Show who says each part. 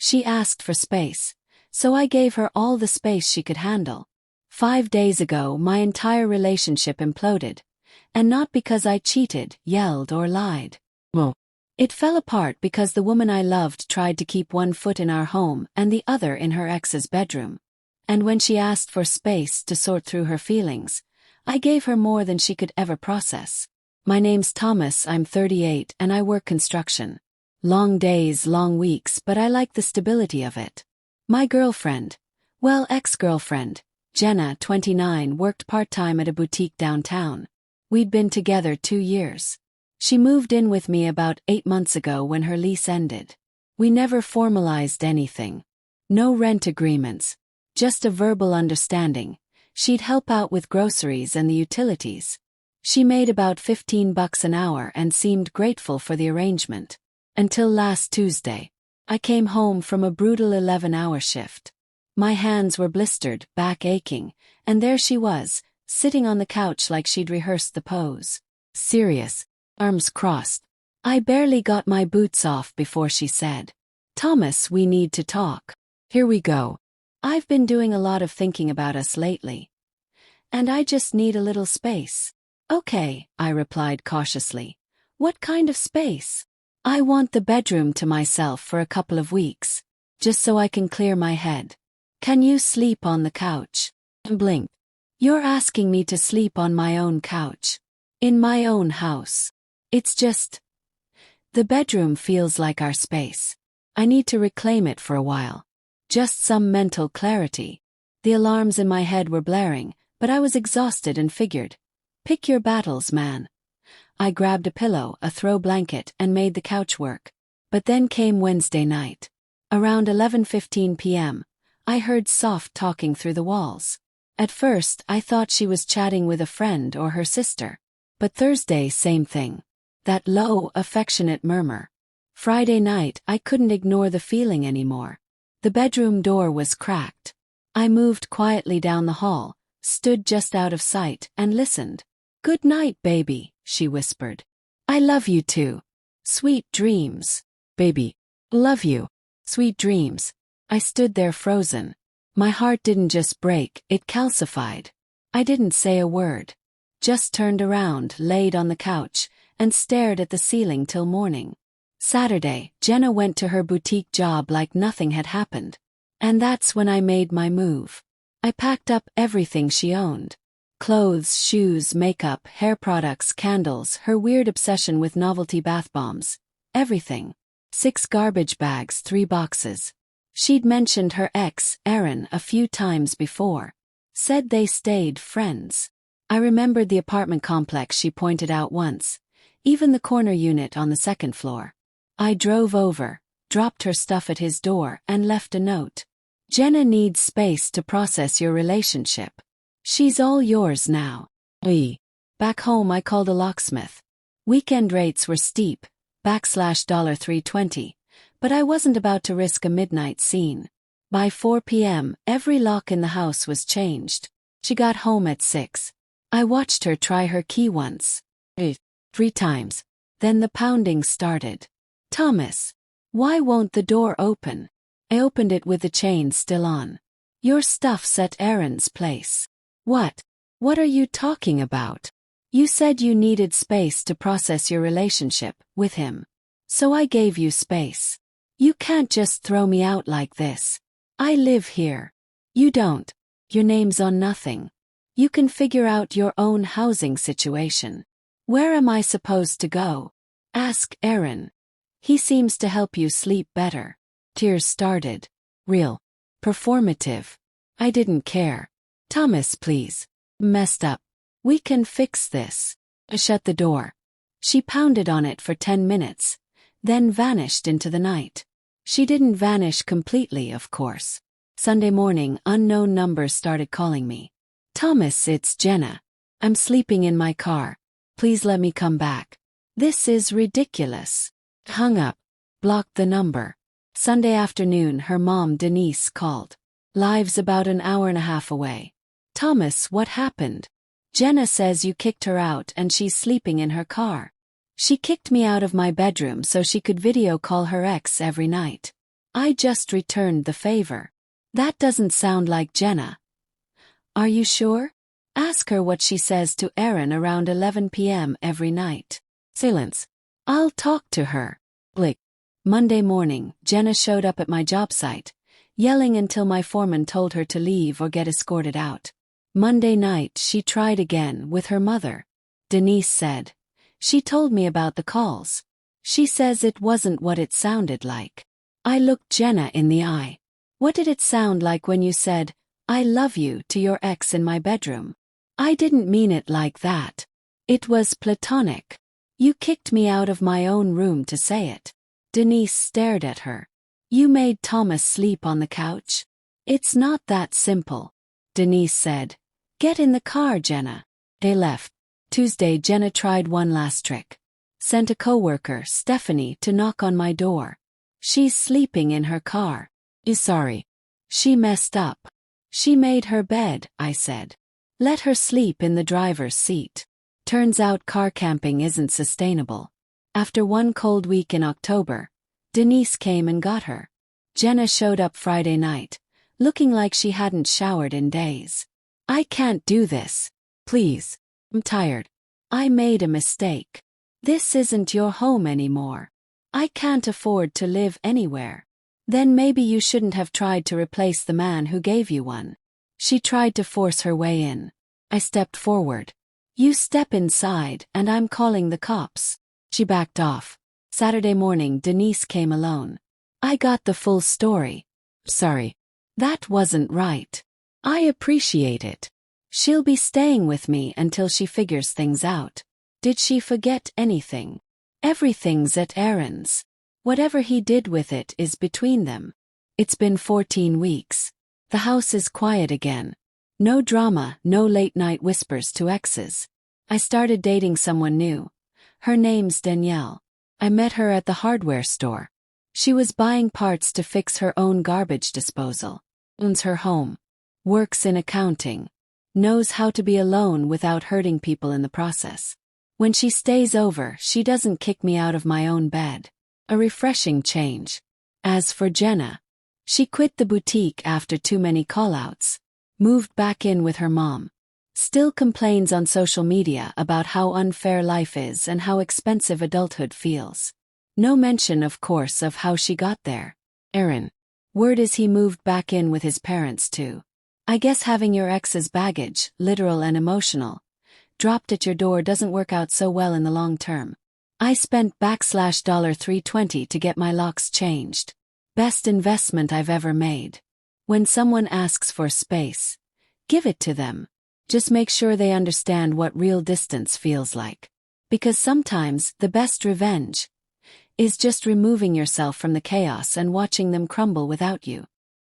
Speaker 1: She asked for space, so I gave her all the space she could handle. 5 days ago, my entire relationship imploded. And not because I cheated, yelled, or lied. Well, it fell apart because the woman I loved tried to keep one foot in our home and the other in her ex's bedroom. And when she asked for space to sort through her feelings, I gave her more than she could ever process. My name's Thomas, I'm 38, and I work construction. Long days, long weeks, but I like the stability of it. My girlfriend, well, ex-girlfriend, Jenna, 29, worked part-time at a boutique downtown. We'd been together 2 years. She moved in with me about 8 months ago when her lease ended. We never formalized anything. No rent agreements, just a verbal understanding. She'd help out with groceries and the utilities. She made about $15 an hour and seemed grateful for the arrangement. Until last Tuesday. I came home from a brutal 11-hour shift. My hands were blistered, back aching, and there she was, sitting on the couch like she'd rehearsed the pose. Serious, arms crossed. I barely got my boots off before she said, "Thomas, we need to talk." Here we go. I've been doing a lot of thinking about us lately. And I just need a little space. Okay, I replied cautiously. What kind of space? I want the bedroom to myself for a couple of weeks, just so I can clear my head. Can you sleep on the couch? Blinked. You're asking me to sleep on my own couch. In my own house. It's just... The bedroom feels like our space. I need to reclaim it for a while. Just some mental clarity. The alarms in my head were blaring, but I was exhausted and figured, pick your battles, man. I grabbed a pillow, a throw blanket, and made the couch work. But then came Wednesday night. Around 11:15 p.m., I heard soft talking through the walls. At first, I thought she was chatting with a friend or her sister. But Thursday, same thing. That low, affectionate murmur. Friday night, I couldn't ignore the feeling anymore. The bedroom door was cracked. I moved quietly down the hall, stood just out of sight, and listened. "Good night, baby," she whispered. "I love you too. Sweet dreams, baby. Love you. Sweet dreams." I stood there frozen. My heart didn't just break, it calcified. I didn't say a word. Just turned around, laid on the couch, and stared at the ceiling till morning. Saturday, Jenna went to her boutique job like nothing had happened. And that's when I made my move. I packed up everything she owned. Clothes, shoes, makeup, hair products, candles, her weird obsession with novelty bath bombs. Everything. 6 garbage bags, 3 boxes. She'd mentioned her ex, Aaron, a few times before. Said they stayed friends. I remembered the apartment complex she pointed out once. Even the corner unit on the 2nd floor. I drove over, dropped her stuff at his door, and left a note. "Jenna needs space to process your relationship. She's all yours now." Back home I called a locksmith. Weekend rates were steep, $320, but I wasn't about to risk a midnight scene. By 4 p.m., every lock in the house was changed. She got home at 6. I watched her try her key once. 3 times. Then the pounding started. "Thomas, why won't the door open?" I opened it with the chain still on. "Your stuff's at Aaron's place." "What? What are you talking about? You said you needed space to process your relationship with him. So I gave you space. You can't just throw me out like this. I live here. You don't. Your name's on nothing. You can figure out your own housing situation. Where am I supposed to go? Ask Aaron. He seems to help you sleep better." Tears started. Real. Performative. I didn't care. "Thomas, please. Messed up. We can fix this." I shut the door. She pounded on it for 10 minutes, then vanished into the night. She didn't vanish completely, of course. Sunday morning, unknown numbers started calling me. "Thomas, it's Jenna. I'm sleeping in my car. Please let me come back." "This is ridiculous." Hung up. Blocked the number. Sunday afternoon, her mom, Denise, called. Lives about an hour and a half away. "Thomas, what happened?" "Jenna says you kicked her out and she's sleeping in her car. She kicked me out of my bedroom so she could video call her ex every night. I just returned the favor. That doesn't sound like Jenna. Are you sure? Ask her what she says to Aaron around 11 p.m. every night. Silence. I'll talk to her. Blick. Monday morning, Jenna showed up at my job site, yelling until my foreman told her to leave or get escorted out. Monday night, she tried again with her mother. Denise said. She told me about the calls. She says it wasn't what it sounded like. I looked Jenna in the eye. What did it sound like when you said, "I love you" to your ex in my bedroom? I didn't mean it like that. It was platonic. You kicked me out of my own room to say it. Denise stared at her. You made Thomas sleep on the couch? It's not that simple. Denise said. Get in the car, Jenna. They left. Tuesday, Jenna tried one last trick. Sent a coworker, Stephanie, to knock on my door. She's sleeping in her car. Sorry. She messed up. She made her bed, I said. Let her sleep in the driver's seat. Turns out car camping isn't sustainable. After one cold week in October, Denise came and got her. Jenna showed up Friday night, looking like she hadn't showered in days. I can't do this. Please. I'm tired. I made a mistake. This isn't your home anymore. I can't afford to live anywhere. Then maybe you shouldn't have tried to replace the man who gave you one. She tried to force her way in. I stepped forward. You step inside and I'm calling the cops. She backed off. Saturday morning, Denise came alone. I got the full story. Sorry. That wasn't right. I appreciate it. She'll be staying with me until she figures things out. Did she forget anything? Everything's at Aaron's. Whatever he did with it is between them. It's been 14 weeks. The house is quiet again. No drama, no late-night whispers to exes. I started dating someone new. Her name's Danielle. I met her at the hardware store. She was buying parts to fix her own garbage disposal. Owns her home. Works in accounting. Knows how to be alone without hurting people in the process. When she stays over, she doesn't kick me out of my own bed. A refreshing change. As for Jenna, she quit the boutique after too many call-outs. Moved back in with her mom. Still complains on social media about how unfair life is and how expensive adulthood feels. No mention, of course, of how she got there. Aaron. Word is he moved back in with his parents too. I guess having your ex's baggage, literal and emotional, dropped at your door doesn't work out so well in the long term. I spent $320 to get my locks changed. Best investment I've ever made. When someone asks for space, give it to them. Just make sure they understand what real distance feels like. Because sometimes the best revenge is just removing yourself from the chaos and watching them crumble without you.